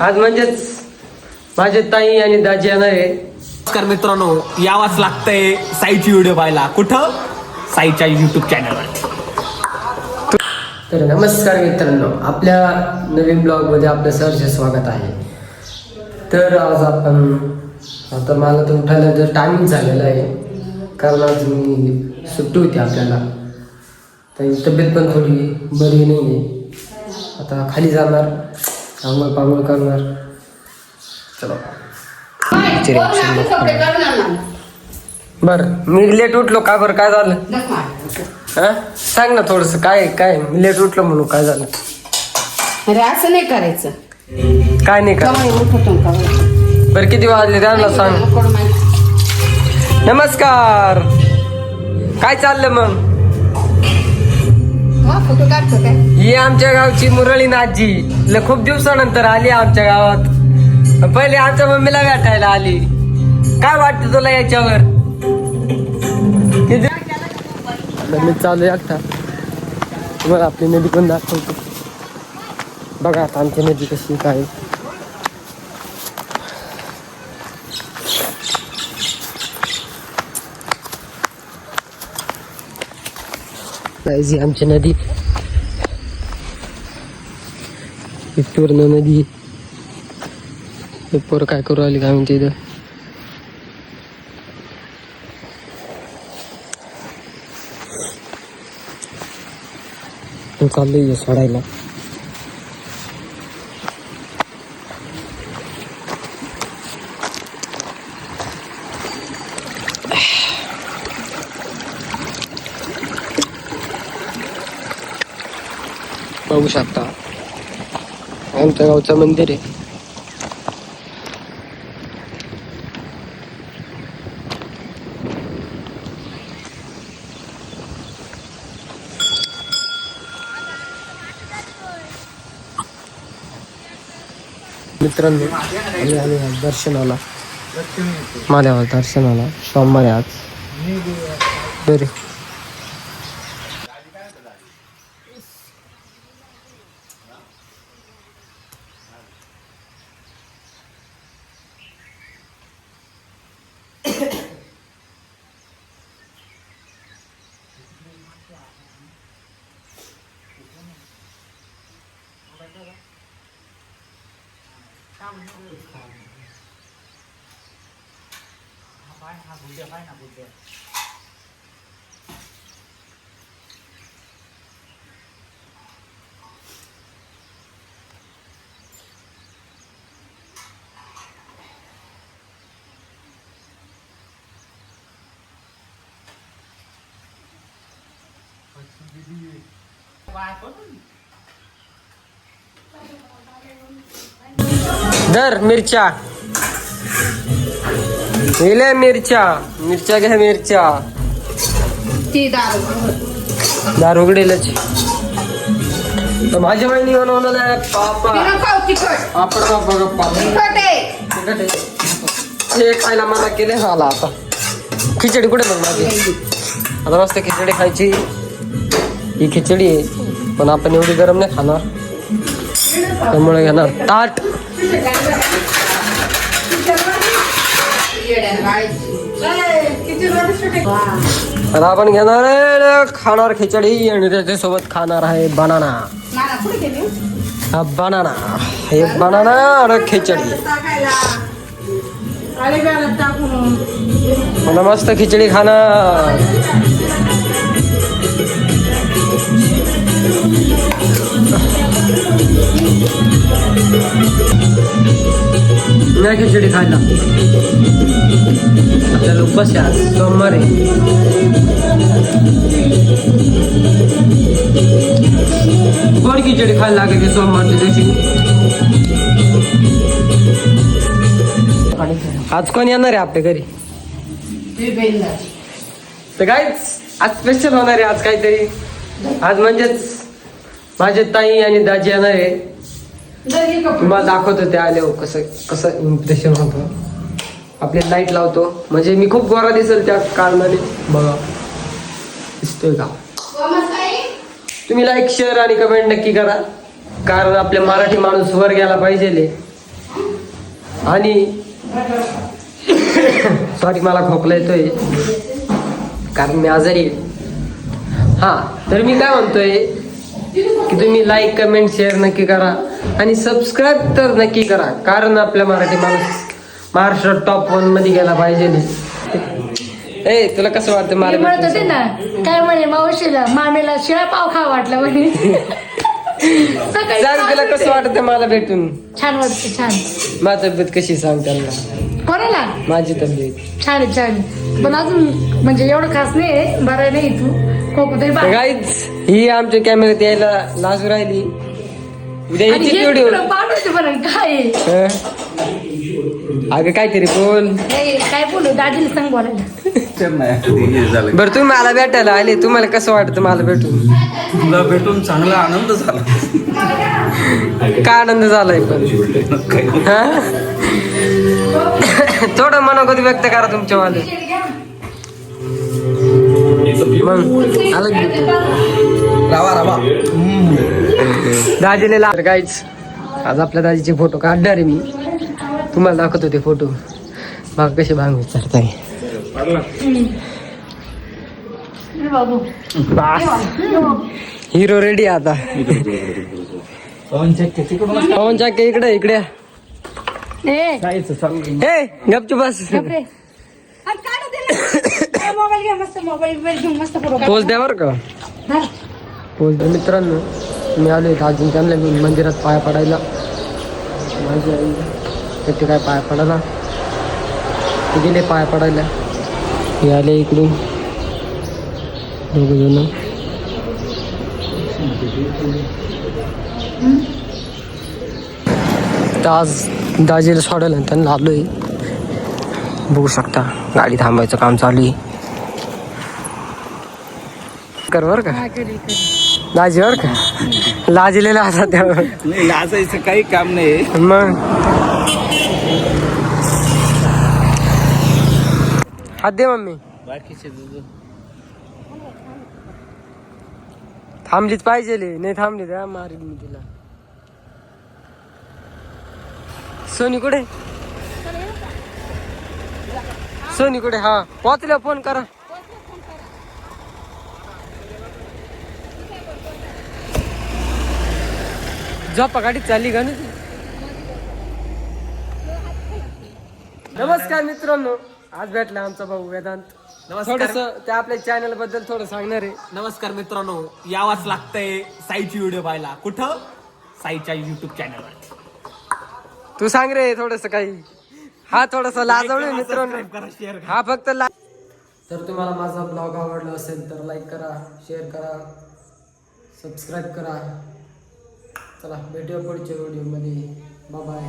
आज म्हणजेच माझे ताई आणि दाजी येणार आहे. नमस्कार मित्रांनो, यावाच लागतंय साईची व्हिडिओ पाहायला. कुठं? साईच्या युट्यूब चॅनलवर. तर नमस्कार मित्रांनो, आपल्या नवीन ब्लॉगमध्ये आपलं सहर्ष स्वागत आहे. तर आज आपण आता मला तर उठायला जर टायमिंग झालेला आहे, कारण आज मी सुट्टी होती आपल्याला. तर तब्येत पण थोडी बरी नाही आहे. आता खाली जाणार, आंघोळ पांघोळ करणार. चलो बर. मी लेट उठलो का बरं? काय झालं? हा सांग ना थोडस. काय काय लेट उठलो म्हणून काय झालं? अरे असं नाही करायचं. काय नाही का? बरं किती वाजले त्यांना सांग. नमस्कार. काय चाललं मग? फोटो काढतो काय? ही आमच्या गावची मुरळी नाथजी खूप दिवसानंतर आली आमच्या गावात. पहिले आमच्या मम्मीला भेटायला आली. काय वाटतं तुला याच्यावर? मी चालू एकटा. तुम्हाला आपली नदी पण दाखवतो. बघा आता आमची नदी कशी काय. आमची नदी ही पूर्ण नदी. पोर काय करू आली काय म्हणते इथं. चाललंय सोडायला. बघू शकता आमच्या गावचं मंदिर आहे. मित्रांनो आम्ही दर्शनाला महादेवा दर्शनाला सोमवारी आज बरे. दर मिरच्या मिरच्या मिरच्या घ्या. मिरच्या दार उघडेलच. माझ्या बहिणी बनवलं आहे पापड. हे खायला मला केले झाला. आता खिचडी कुठे बघ माझी. आता मस्त खिचडी खायची. ही खिचडी आहे पण आपण एवढी गरम नाही खाणार, त्यामुळे घेणार ताट. आता आपण घेणार आहे खाणार खिचडी आणि त्याच्यासोबत खाणार आहे बनाना. हा बनाना, हे बनाना आणि खिचडी. मला मस्त खिचडी खाणार. नाही खिचडी खायला आपल्याला उपास आहे आज सोमवारी. गोड खिचडी खायला लागेल सोमवारच्या दिवशी. आज कोण येणार आहे आपल्या घरी? तर काहीच आज स्पेशल होणार आहे. आज काहीतरी आज म्हणजेच माझे ताई आणि दाजी येणार आहे. तुम्हाला दाखवतो ते आले कसं कसं इम्प्रेशन होतं. आपली लाईट लावतो म्हणजे मी खूप गोरा दिसेल त्या कारणाने. बघा दिसतोय का? तुम्ही लाईक शेअर आणि कमेंट नक्की करा, कारण आपले मराठी माणूस वर गेला पाहिजे. आणि सॉरी मला खोकला येतोय कारण मी आजारी आहे. हा तर मी काय म्हणतोय की तुम्ही लाईक कमेंट शेअर नक्की करा आणि सबस्क्राईब तर नक्की करा कारण आपल्या मराठी माणूस महाराष्ट्रात टॉप 1 मध्ये गेला पाहिजे. ए तुला कसं वाटतं मी म्हणत मला होते ना काय म्हणे मावशीला मामीला शिळा पाव खा वाटला म्हणे सकाळी सांग तुला कसं वाटतं मला भेटून. छान वाटतं छान. माझी तब्येत कशी सांग त्यांना. कोणाला माझी तब्येत छान आहे छान आहे. पण अजून म्हणजे एवढं खास नाही बरं नाही तू खोकू तरी बाहेर. गाईज ही आमच्या कॅमेऱ्यात यायला लाजू राहिली. उद्या आणि यायची हे व्हिडिओ तिकडं पाठवते बरं काय आहे? अगं काहीतरी बोल. हे, काय बोलू दाजीला सांग बोलायला. बरं तुम्ही मला भेटायला आले तुम्हाला कसं वाटतं मला भेटून. तुला भेटून चांगला आनंद झाला. काय आनंद झालाय पण हा? थोडं मनोगत व्यक्त करा तुमच्या वाले. मग आलं की? रावा दाजीले ला गाईच आज आपल्या दाजीचे फोटो काढणार आहे मी. तुम्हाला दाखवतो ते फोटो बघा कसे भांग विचारताय. बाबू हिरो रेडी आता. पवन चक्के इकडे इकडे. ए हे गपचूप बस. बापरे. आज काढू दे ना. मोबाईल घ्या मस्त मोबाईल घेऊन मस्त फोटो काढ. पोच द्या बरं का. धर. पोच द्या मित्रांनो. मी आलोय अजून त्यांना मी मंदिरात पाया पडायला. माझी आई ते काय पाया पडायला ते गेले पाया पडायला. हे आले इकडून दोघं जण. तर आज दाजीला सोडायला त्यांना आलोय. बघू शकता गाडी थांबायचं काम चालू आहे. कर बर का दाजी बर का लाजलेला आता त्यावर. नाही लाजायचं काही काम नाही. मग हात दे मम्मी. बाकीचे थांबलीच पाहिजे नाही थांबली त्या मारील मी तिला. सोनी कुठे सोनी कुठे. हा पोचल्या फोन करा. झोपा गाडीत चालली का नाही. नमस्कार मित्रांनो आज भेटला आमचा भाऊ वेदांत. नमस्कार. थोडस त्या आपल्या चॅनल बद्दल थोडं सांगणार आहे. नमस्कार मित्रांनो यावाच लागतंय साईची व्हिडिओ पाहायला. कुठं साईच्या युट्यूब चॅनलवर. तू सांग रे थोडस काही. हा थोडासा लाजवलं मित्रांनो. शेअर हा फक्त तर तुम्हाला माझा ब्लॉग आवडला असेल तर लाईक करा शेअर करा सबस्क्राईब करा. चला भेटूया पुढच्या व्हिडिओमध्ये. Bye bye.